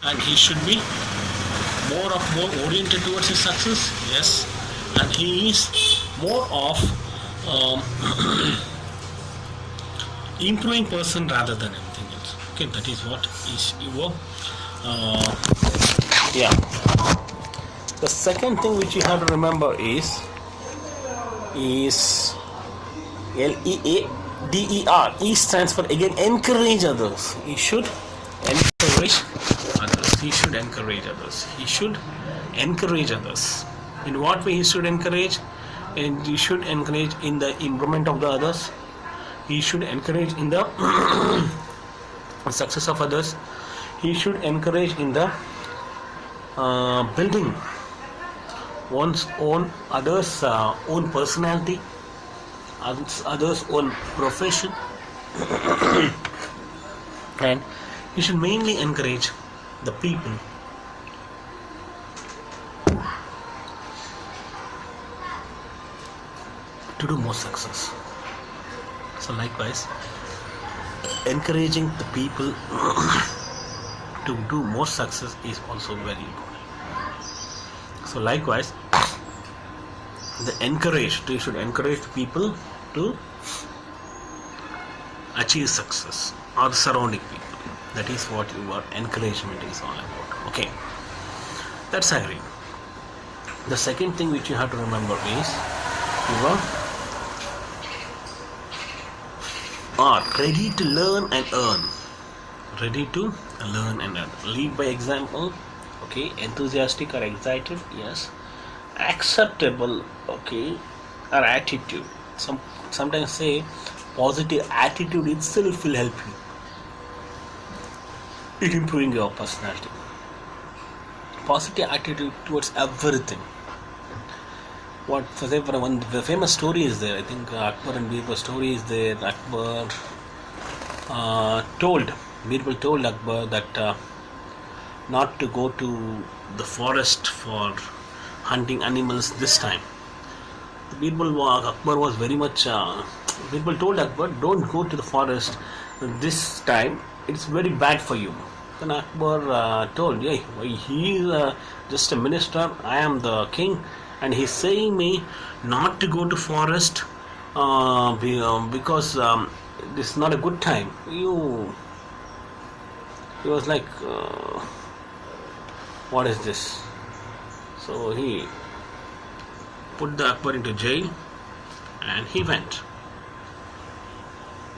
and he should be more oriented towards his success. Yes, and he is more of um, improving person rather than anything else. Okay, that is what is your uh, yeah. The second thing which you have to remember is LEADER. E stands for, again, encourage others. He should encourage others. He should encourage others. He should encourage others. In what way he should encourage? And he should encourage in the improvement of the others. He should encourage in the success of others. He should encourage in the building one's own others' own personality, others' own profession, and he should mainly encourage the people to do more success. So likewise, encouraging the people to do more success is also very important. So likewise, you should encourage people to achieve success, or the surrounding people. That is what your encouragement is all about. Okay, that's agreed. The second thing which you have to remember is you are ready to learn and earn. Ready to learn and earn. Lead by example. Okay, enthusiastic or excited, yes. Acceptable, okay, or attitude. Sometimes say positive attitude itself will help you in improving your personality. Positive attitude towards everything. What, for example, one the famous story is there. I think Akbar and Birbal story is there. Akbar Birbal told Akbar that not to go to the forest for hunting animals this time. Akbar was very much. Birbal told Akbar, don't go to the forest this time. It's very bad for you. Then Akbar told, yeah, he is just a minister. I am the king, and he's saying me not to go to forest because this is not a good time. He was like, what is this? So he put the Akbar into jail, and he went.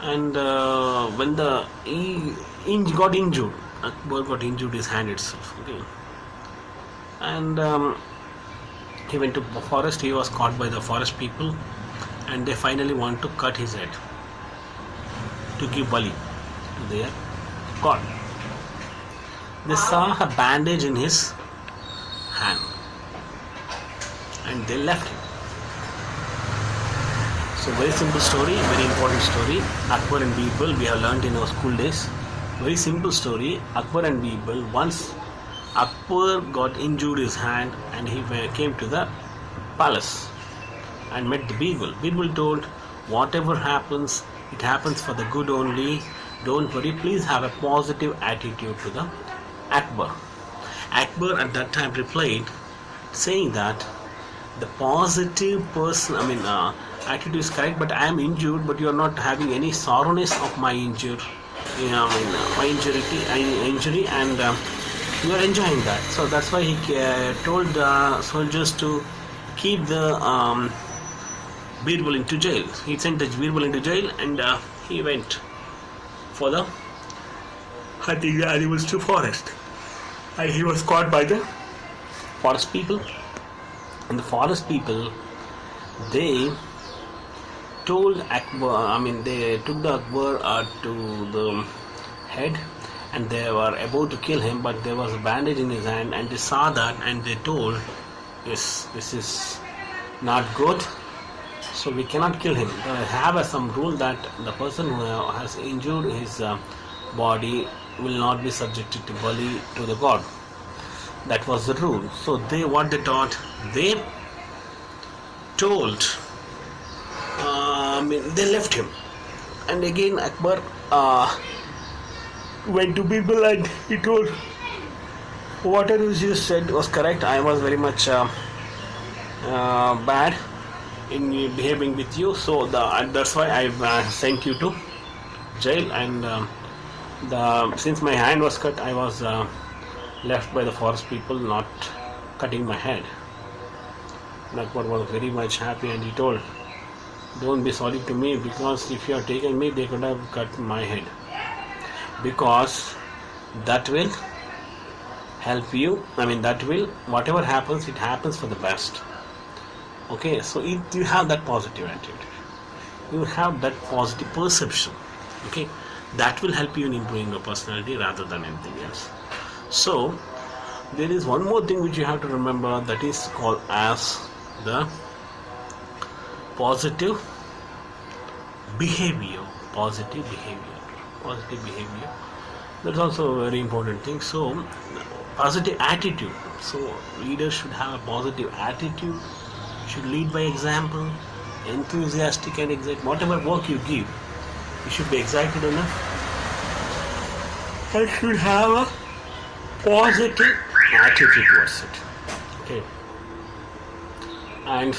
And when he got injured, Akbar got injured his hand itself. Okay, and he went to the forest. He was caught by the forest people, and they finally want to cut his head to give bali to their god. They saw a bandage in his hand, and they left him. So very simple story, very important story. Akbar and Birbal, we have learned in our school days. Very simple story. Akbar and Birbal, once Akbar got injured his hand, and he came to the palace and met the Birbal. Birbal told, whatever happens, it happens for the good only. Don't worry, please have a positive attitude to the Akbar. Akbar at that time replied, saying that the positive person, attitude is correct, but I am injured, but you are not having any sorrowness of my injury, my injury, and you are enjoying that. So that's why he told the soldiers to keep the Birbal into jail. He sent the Birbal into jail, and he went for the hunting the animals to forest. And he was caught by the forest people. And the forest people, they told Akbar, they took the Akbar to the head, and they were about to kill him, but there was a bandage in his hand, and they saw that, and they told, yes, this is not good, so we cannot kill him. They have some rule that the person who has injured his body will not be subjected to bali to the god. That was the rule. So they taught, they told, they left him. And again Akbar went to Birbal, and he told, Whatever you just said was correct. I was very much bad in behaving with you, so that's why I sent you to jail. And since my hand was cut, I was left by the forest people not cutting my head. Nakbar was very much happy, and he told, "Don't be sorry to me, because if you had taken me, they could have cut my head. Because that will help you. I mean, that will, whatever happens, it happens for the best." Okay, so if you have that positive attitude, you have that positive perception, okay, that will help you in improving your personality rather than anything else. So there is one more thing which you have to remember, that is called as the positive behavior. Positive behavior, that's also a very important thing. So positive attitude, so leaders should have a positive attitude, should lead by example, enthusiastic and excited. Whatever work you give, you should be excited enough and should have a positive attitude towards it. Okay. And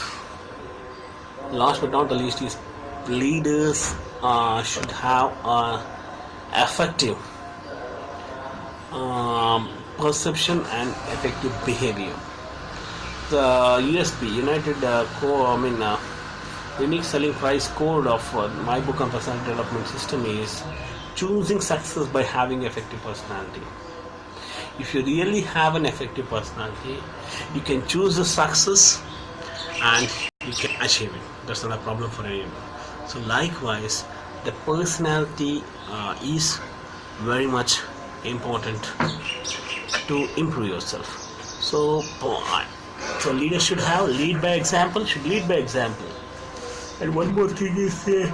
last but not the least is leaders should have a effective perception and effective behavior. The USB unique selling price code of my book on personality development system is choosing success by having effective personality. If you really have an effective personality, you can choose the success and you can achieve it. That's not a problem for anyone. So likewise, the personality is very much important to improve yourself. So leaders should lead by example. And one more thing is the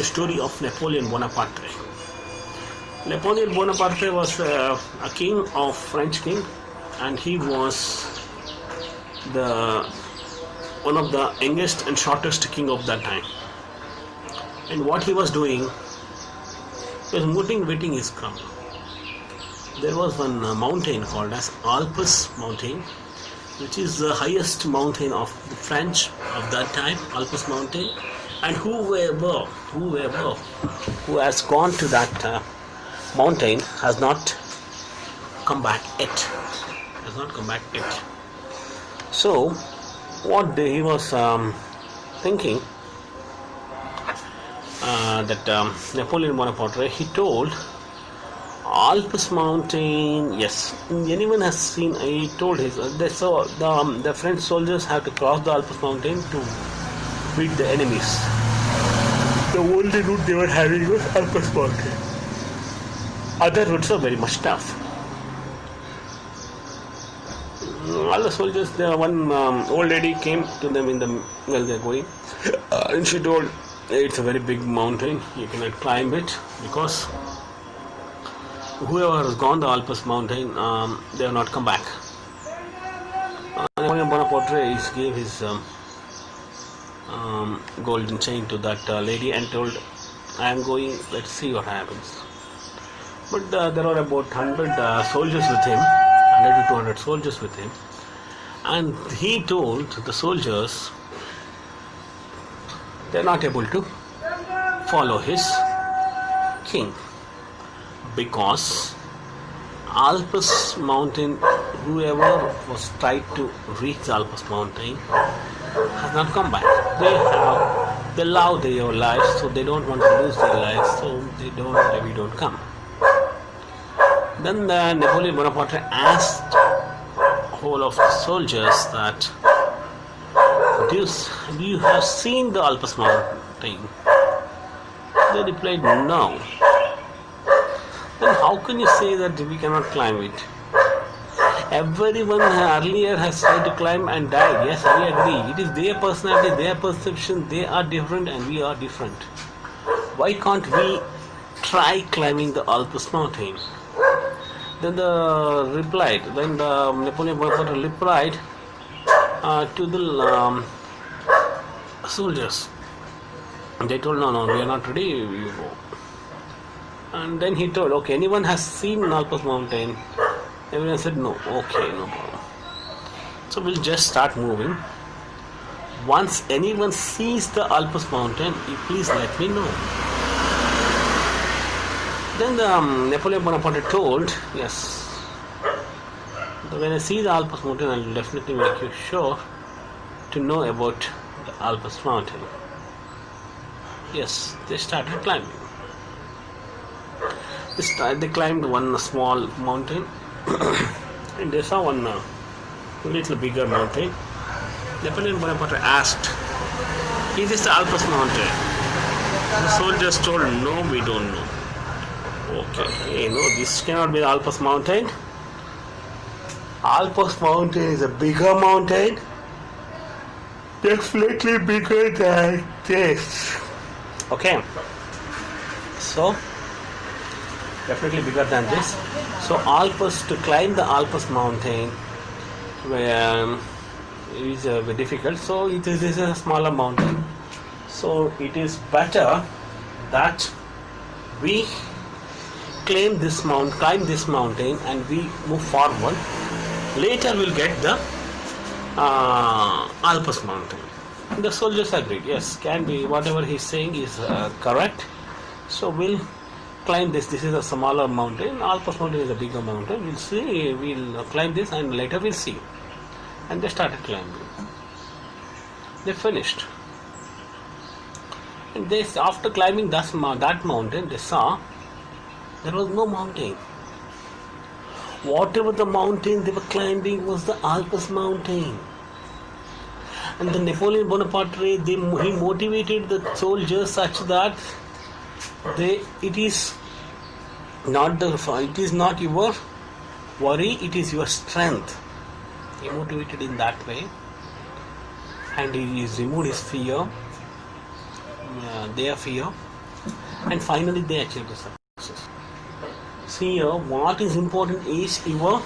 story of Napoleon Bonaparte. Napoleon Bonaparte was a king of French king, and he was one of the youngest and shortest king of that time. And what he was doing was motivating his crowd. There was one mountain called as Alpes mountain, which is the highest mountain of the French of that time, Alpes mountain. And whoever who has gone to that mountain has not come back yet. So what he was thinking, that Napoleon Bonaparte, he told, Alpes mountain, yes, anyone has seen, he told the French soldiers have to cross the Alpes mountain to beat the enemies. The only route they were having was Alpes mountain. Other routes are very much tough. All the soldiers, one old lady came to them while they are going, and she told, it's a very big mountain, you cannot climb it, because whoever has gone the Alpes mountain, they have not come back. Napoleon Bonaparte gave his golden chain to that lady and told, I am going, let's see what happens. But there were about 100 soldiers with him, 100 to 200 soldiers with him, and he told the soldiers they are not able to follow his king, because Alpes mountain, whoever was tried to reach the Alpes mountain has not come back. They love their lives, so they don't want to lose their lives, so they don't come. Then Napoleon Bonaparte asked whole of the soldiers that, do you have seen the Alpes mountain? They replied, no. Then how can you say that we cannot climb it? Everyone earlier has tried to climb and died. Yes, I agree. It is their personality, their perception. They are different and we are different. Why can't we try climbing the Alpes mountain? Then Napoleon Bonaparte replied to the soldiers. They told, no, we are not ready, you go. And then he told, okay, anyone has seen Alpes mountain? Everyone said no. Okay, no problem. So we'll just start moving. Once anyone sees the Alpes mountain, you please let me know. Then Napoleon Bonaparte told, yes, when I see the Alpes mountain, I'll definitely make you sure to know about the Alpes mountain. Yes, they started climbing. They climbed one small mountain and they saw one little bigger mountain. Napoleon Bonaparte asked, is this the Alpes mountain? The soldiers told, no, we don't know. Okay, no, this cannot be the Alpes mountain. Alpes mountain is a bigger mountain. Definitely bigger than this. Okay. So, definitely bigger than this. So, Alpes, to climb the Alpes mountain is very difficult. So, this is a smaller mountain. So, it is better that we climb this mountain and we move forward. Later we'll get the Alpes mountain. The soldiers agreed, yes, can be, whatever he's saying is correct. So we'll climb this. This is a smaller mountain. Alpes mountain is a bigger mountain. We'll see, we'll climb this and later we'll see. And they started climbing. They finished. And they, after climbing that mountain, they saw there was no mountain. Whatever the mountain they were climbing was the Alpes mountain. And the Napoleon Bonaparte, he motivated the soldiers such that it is not your worry, it is your strength. He motivated in that way, and he removed his fear, their fear, and finally they achieved the success. See here, what is important is your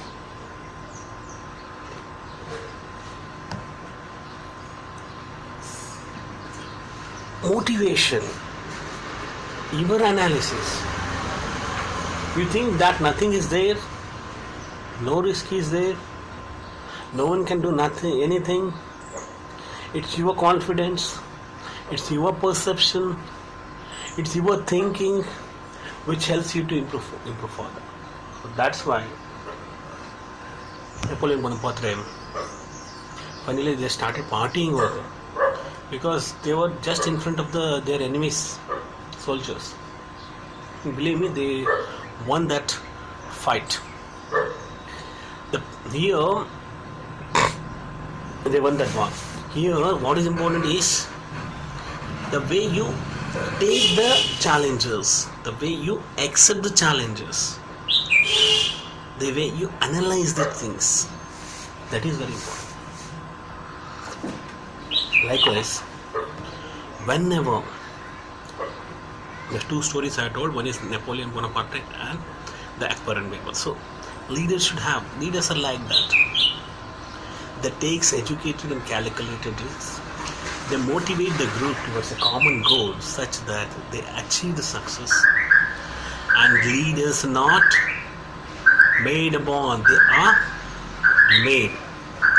motivation, your analysis. You think that nothing is there, no risk is there, no one can do anything. It's your confidence, it's your perception, it's your thinking which helps you to improve further. So that's why Napoleon Bonaparte, finally they started partying over there, because they were just in front of their enemies, soldiers. And believe me, they won that fight. Here they won that one. Here what is important is the way you take the challenges, the way you accept the challenges, the way you analyze the things. That is very important. Likewise, whenever the two stories I told, one is Napoleon Bonaparte and the Akbar and Birbal. So leaders are like that. That takes educated and calculated risks. They motivate the group towards a common goal such that they achieve the success. And leaders are not made upon, they are made.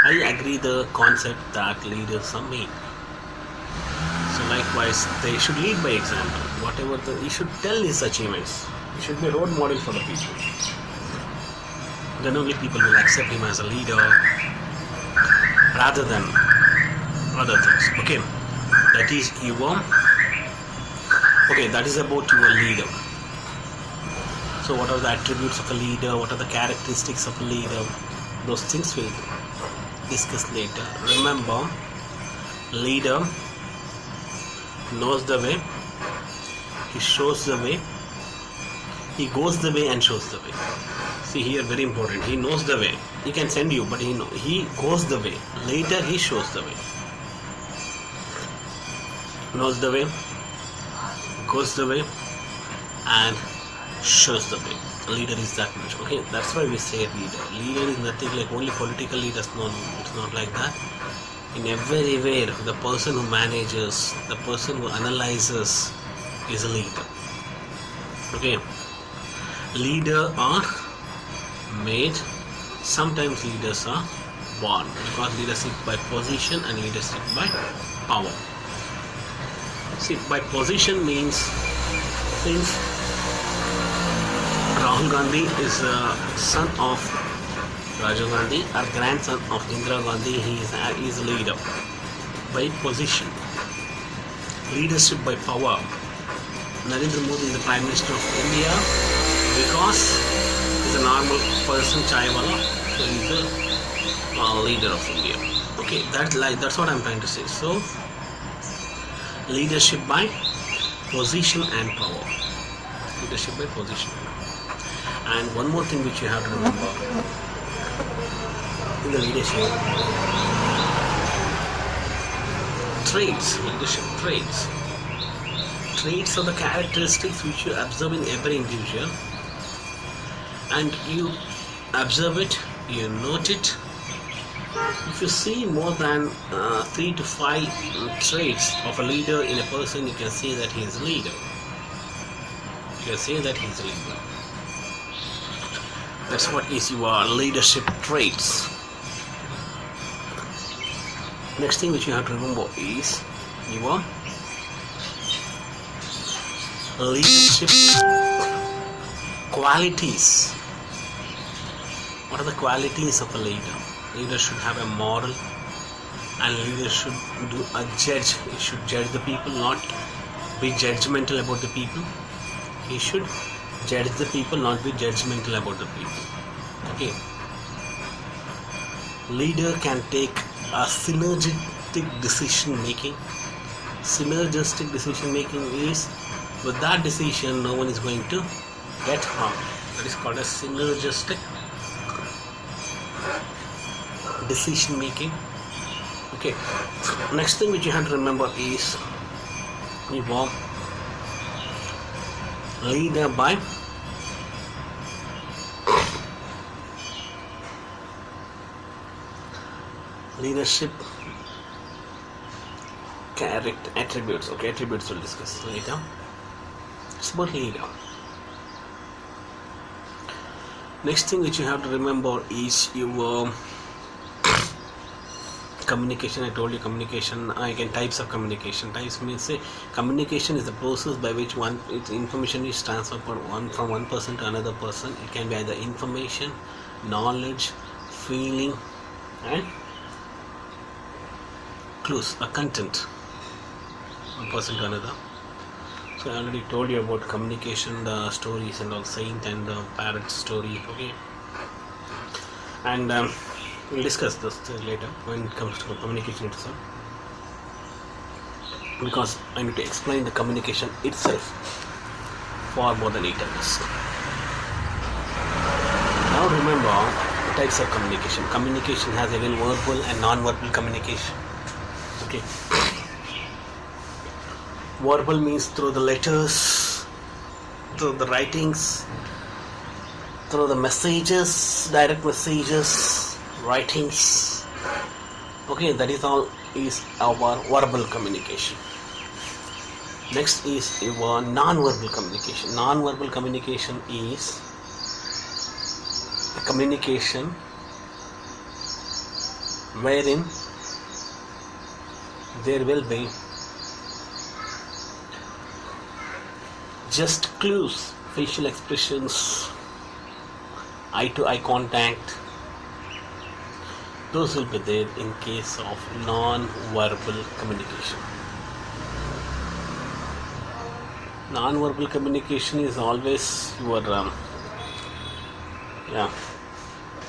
I agree the concept that leaders are made. So likewise, they should lead by example. Whatever you should tell his achievements. You should be a role model for the people. Then only people will accept him as a leader rather than other things. Okay, that is that is about your leader. So what are the attributes of a leader, what are the characteristics of a leader, those things we'll discuss later. Remember, leader knows the way, he shows the way, he goes the way and shows the way. See here, very important, he knows the way. He can send you, but he goes the way. Later he shows the way. Knows the way, goes the way, and shows the way. Leader is that much. Okay, that's why we say leader. Leader is nothing like only political leaders. No, it's not like that. In everywhere, the person who manages, the person who analyzes is a leader. Okay, Leaders are made, sometimes leaders are born, because leadership by position and leadership by power. See, by position means, since Rahul Gandhi is a son of Rajiv Gandhi or grandson of Indira Gandhi, he is a leader. By position. Leadership by power. Narendra Modi is the Prime Minister of India because he's a normal person, chaiwala, so he's the leader of India. Okay, that's what I'm trying to say. So, leadership by position and power. Leadership by position. And one more thing which you have to remember in the leadership, traits, leadership traits. Traits are the characteristics which you observe in every individual, and you observe it, you note it. If you see more than 3 to 5 traits of a leader in a person, you can say that he is a leader. You can say that he is a leader. That's what is your leadership traits. Next thing which you have to remember is your leadership qualities. What are the qualities of a leader? Leader should have a moral, and leader should do a judge. He should judge the people, not be judgmental about the people. He should judge the people, not be judgmental about the people. Okay. Leader can take a synergistic decision making. Synergistic decision making is, with that decision, no one is going to get harmed. That is called as synergistic decision making. Okay. Next thing which you have to remember is your leader by leadership character attributes. Okay, attributes we'll discuss later. It's about leader. Next thing which you have to remember is your communication. I told you communication. Again, types of communication. Types means, say, communication is the process by which information is transferred from one person to another person. It can be either information, knowledge, feeling, and clues, a content, one person to another. So I already told you about communication, the stories and all, saint and the parrot story. Okay, and we'll discuss this later when it comes to communication itself, because I need to explain the communication itself for more than 8 hours. Now remember types of communication. Communication has again verbal and non-verbal communication. Okay. Verbal means through the letters, through the writings, through the messages, direct messages, writings. Okay, that is all is our verbal communication. Next is our non-verbal communication. Non-verbal communication is a communication wherein there will be just clues, facial expressions, eye-to-eye contact. Those will be there in case of non-verbal communication. Non-verbal communication is always your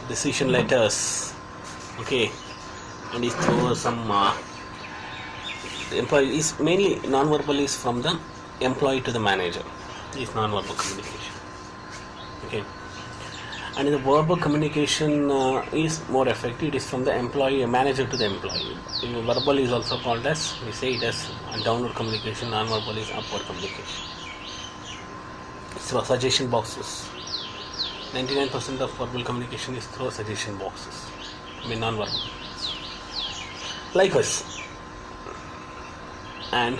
decision letters. Okay, and it's through some employee is mainly non-verbal is from the employee to the manager. Is non-verbal communication. Okay, and the verbal communication is more effective. It is from the employee, manager to the employee. Verbal is also called as, we say it as downward communication. Non-verbal is upward communication. So suggestion boxes. 99% of verbal communication is through suggestion boxes. I mean non-verbal. Likewise, and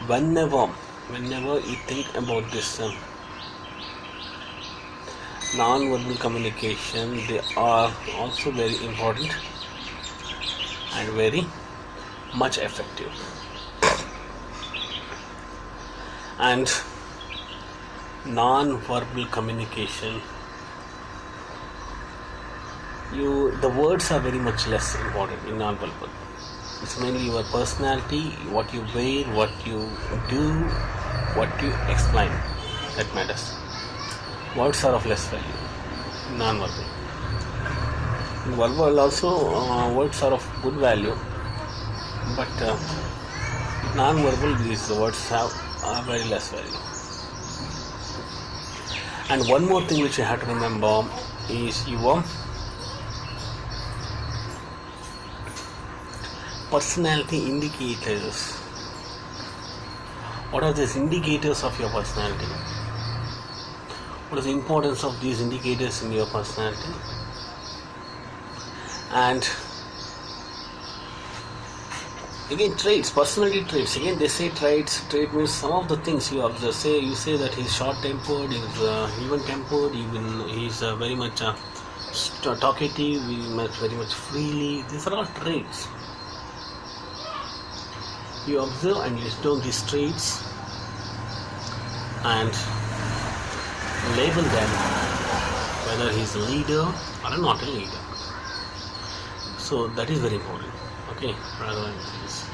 whenever you think about this non-verbal communication, they are also very important and very much effective. And non-verbal communication, the words are very much less important in non-verbal. It's mainly your personality, what you wear, what you do, what you explain that matters. Words are of less value in non-verbal. In verbal also, words are of good value, but non-verbal, these words are very less value. And one more thing which you have to remember is your personality indicators. What are these indicators of your personality? What is the importance of these indicators in your personality? And again, traits, personality traits. Again, they say traits. Trait means some of the things you observe. You say that he's short-tempered, he's even-tempered, even he's very much talkative, very much freely. These are all traits. You observe and list down these traits and label them, whether he's a leader or not a leader. So that is very important, okay, rather than this.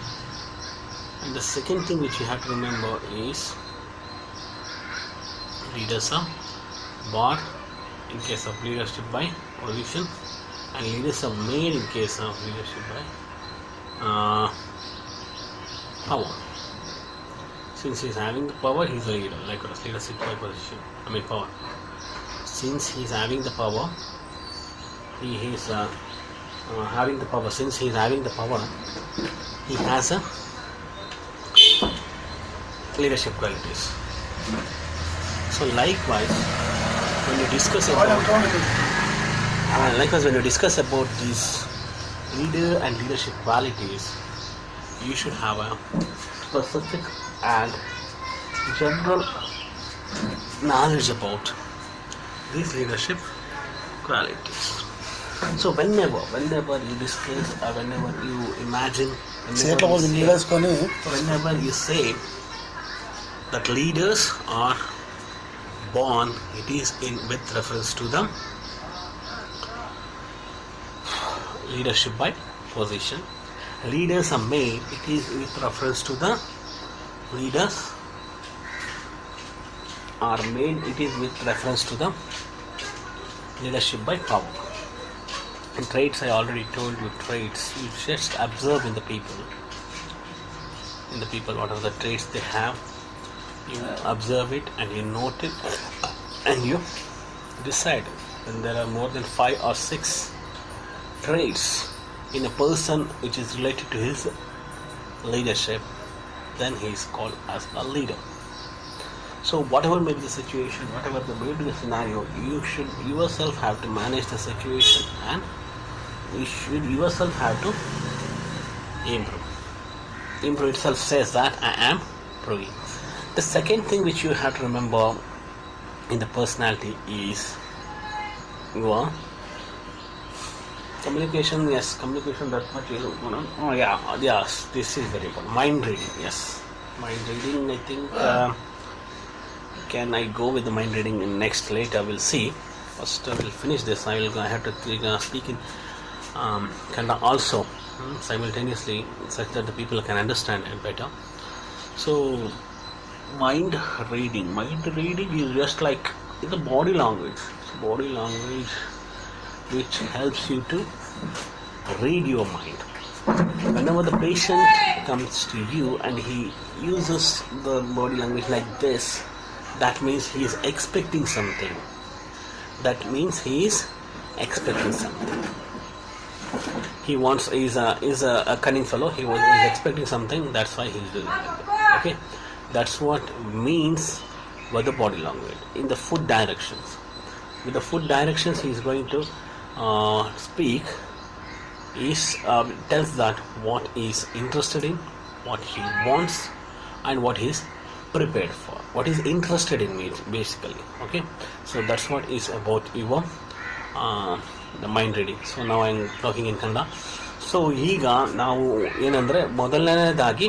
And the second thing which you have to remember is leaders are born in case of leadership by position, and leaders are made in case of leadership by power. Since he is having the power, he is a leader. Likewise, leadership by position, power. Since he is having the power, he is having the power. Since he is having the power, he has a leadership qualities. So likewise, when you discuss about these leader and leadership qualities, you should have a specific and general knowledge about these leadership qualities. So whenever you discuss, whenever you imagine, whenever you say that leaders are born, it is with reference to the leadership by position. Leaders are made, it is with reference to the leaders are made, it is with reference to the leadership by power. And traits, I already told you, traits you just observe in the people what are the traits they have. You observe it and you note it and you decide. When there are more than 5 or 6 traits in a person which is related to his leadership, then he is called as a leader. So whatever may be the situation, whatever may be the scenario, you should yourself have to manage the situation, and you should yourself have to improve. Improve itself says that I am improving. The second thing which you have to remember in the personality is your communication. Yes, communication, that much is yes, this is very important. Mind reading, yes. Mind reading, I think, can I go with the mind reading in next later? We'll see. First I will finish this. I have to speak in Kannada also simultaneously, such that the people can understand it better. So mind reading is just like, it's a body language. It's a body language which helps you to read your mind. Whenever the patient comes to you and he uses the body language like this, that means he is expecting something. He is a cunning fellow. He is expecting something. That's why he is doing it. Okay, that's what means by the body language. In the foot directions, with the foot directions, he is going to speak. Tells that what he is interested in, what he wants, and what he is prepared for. what is interested in me basically. Okay, so that's what is about your the mind reading. So now I'm talking in Kannada. So ಈಗ ನಾವು ಏನಂದರೆ ಮೊದಲನೇದಾಗಿ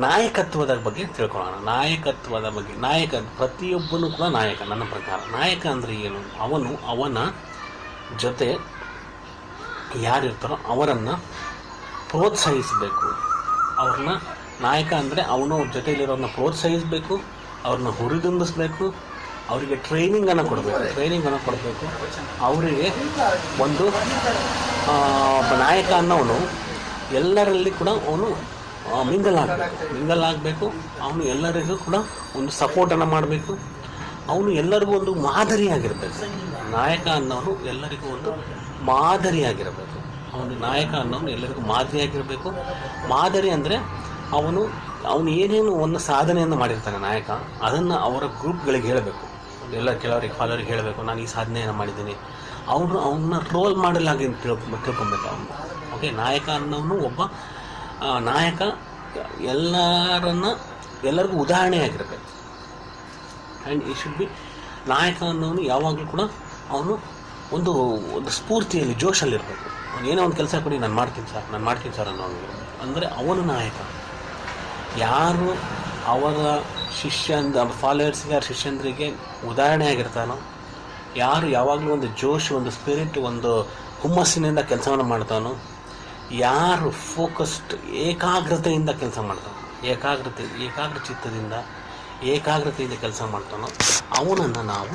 ನಾಯಕತ್ವದ ಬಗ್ಗೆ ತಿಳ್ಕೊಳ್ಳೋಣ. ನಾಯಕತ್ವದ ಬಗ್ಗೆ ಪ್ರತಿಯೊಬ್ಬನು ಕೂಡ ನಾಯಕ. ನನ್ನ ಪ್ರಕಾರ ನಾಯಕ ಅಂದರೆ ಏನು? ಅವನ ಜೊತೆ ಯಾರಿರ್ತಾರೋ ಅವರನ್ನು ಪ್ರೋತ್ಸಾಹಿಸಬೇಕು. ಅವ್ರನ್ನ ನಾಯಕ ಅಂದರೆ ಅವನು ಅವ್ರ ಜೊತೆಯಲ್ಲಿರೋರನ್ನ ಪ್ರೋತ್ಸಾಹಿಸಬೇಕು, ಅವ್ರನ್ನ ಹುರಿದುಂಬಿಸ್ಬೇಕು, ಅವರಿಗೆ ಟ್ರೈನಿಂಗನ್ನು ಕೊಡಬೇಕು. ಅವರಿಗೆ ಒಂದು ನಾಯಕ ಅನ್ನೋನು ಎಲ್ಲರಲ್ಲಿ ಕೂಡ ಅವನು ಮಿಂಗಲ್ ಆಗಬೇಕು. ಅವನು ಎಲ್ಲರಿಗೂ ಕೂಡ ಒಂದು ಸಪೋರ್ಟನ್ನು ಮಾಡಬೇಕು. ಅವನು ಎಲ್ಲರಿಗೂ ಒಂದು ಮಾದರಿಯಾಗಿರಬೇಕು. ನಾಯಕ ಅನ್ನೋನು ಎಲ್ಲರಿಗೂ ಒಂದು ಮಾದರಿಯಾಗಿರಬೇಕು. ಎಲ್ಲರಿಗೂ ಮಾದರಿ ಅಂದರೆ ಅವನು ಏನೇನು ಒಂದು ಸಾಧನೆಯನ್ನು ಮಾಡಿರ್ತಾನೆ ನಾಯಕ, ಅದನ್ನು ಅವರ ಗ್ರೂಪ್ಗಳಿಗೆ ಹೇಳಬೇಕು. ಕೆಲವರಿಗೆ ಫಾಲೋರಿಗೆ ಹೇಳಬೇಕು, ನಾನು ಈ ಸಾಧನೆಯನ್ನು ಮಾಡಿದ್ದೀನಿ. ಅವನ್ನ ರೋಲ್ ಮಾಡೆಲ್ ಆಗಿ ತಿಳ್ಕೊಬೇಕು ಅವನು. ಓಕೆ, ನಾಯಕ ಅನ್ನೋನು ಒಬ್ಬ ನಾಯಕ ಎಲ್ಲರಿಗೂ ಉದಾಹರಣೆಯಾಗಿರಬೇಕು. ಆ್ಯಂಡ್ ಈ ಶುಡ್ ಬಿ ನಾಯಕ ಅನ್ನೋನು ಯಾವಾಗಲೂ ಕೂಡ ಅವನು ಒಂದು ಸ್ಫೂರ್ತಿಯಲ್ಲಿ ಜೋಶಲ್ಲಿರಬೇಕು. ಅವನು ಏನೋ ಒಂದು ಕೆಲಸ ಕೊಡಿ, ನಾನು ಮಾಡ್ತೀನಿ ಸರ್ ಅನ್ನೋನು ಅಂದರೆ ಅವನು ನಾಯಕ. ಯಾರು ಅವರ ಶಿಷ್ಯಂದ್ರಿಗೆ ಉದಾಹರಣೆ ಆಗಿರ್ತಾನೋ, ಯಾರು ಯಾವಾಗಲೂ ಒಂದು ಜೋಶ್, ಒಂದು ಸ್ಪಿರಿಟ್, ಒಂದು ಹುಮ್ಮಸ್ಸಿನಿಂದ ಕೆಲಸವನ್ನು ಮಾಡ್ತಾನೋ, ಯಾರು ಫೋಕಸ್ಡ್ ಏಕಾಗ್ರತೆಯಿಂದ ಕೆಲಸ ಮಾಡ್ತಾನೋ, ಏಕಾಗ್ರತೆಯಿಂದ ಕೆಲಸ ಮಾಡ್ತಾನೋ ಅವನನ್ನು ನಾವು